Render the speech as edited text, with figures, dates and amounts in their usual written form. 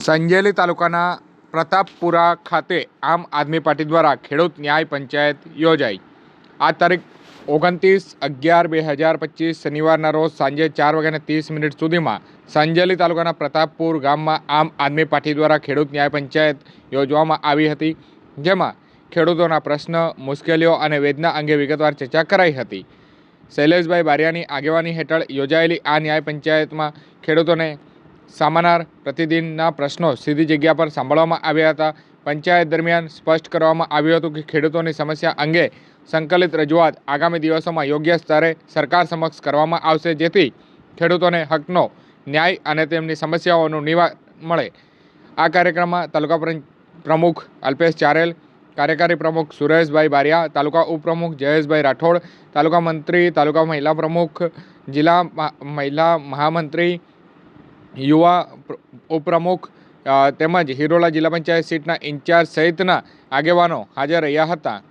સંજેલી તાલુકાના પ્રતાપપુરા ખાતે આમ આદમી પાર્ટી દ્વારા ખેડૂત ન્યાય પંચાયત યોજાઈ। આ તારીખ 29/11/2025 શનિવારના રોજ સાંજે 4:30 સુધીમાં સંજેલી તાલુકાના પ્રતાપપુર ગામમાં આમ આદમી પાર્ટી દ્વારા ખેડૂત ન્યાય પંચાયત યોજવામાં આવી હતી, જેમાં ખેડૂતોના પ્રશ્ન, મુશ્કેલીઓ અને વેદના અંગે વિગતવાર ચર્ચા કરાઈ હતી। શૈલેષભાઈ બારિયાની આગેવાની હેઠળ યોજાયેલી આ ન્યાય પંચાયતમાં ખેડૂતોને સામાન્ય પ્રતિદિનના પ્રશ્નો સીધી જગ્યા પર સાંભળવામાં આવ્યા હતા। પંચાયત દરમિયાન સ્પષ્ટ કરવામાં આવ્યું હતું કે ખેડૂતોની સમસ્યા અંગે સંકલિત રજૂઆત આગામી દિવસોમાં યોગ્ય સ્તરે સરકાર સમક્ષ કરવામાં આવશે, જેથી ખેડૂતોને હકનો ન્યાય અને તેમની સમસ્યાઓનું નિવારણ મળે। આ કાર્યક્રમમાં તાલુકા પ્રમુખ અલ્પેશ ચારેલ, કાર્યકારી પ્રમુખ સુરેશભાઈ બારિયા, તાલુકા ઉપપ્રમુખ જયેશભાઈ રાઠોડ, તાલુકા મંત્રી, તાલુકા મહિલા પ્રમુખ, જિલ્લા મહિલા મહામંત્રી, યુવા ઉપપ્રમુખ તેમજ હિરોલા જિલ્લા પંચાયત સીટના ઇન્ચાર્જ સહિતના આગેવાનો હાજર રહ્યા હતા।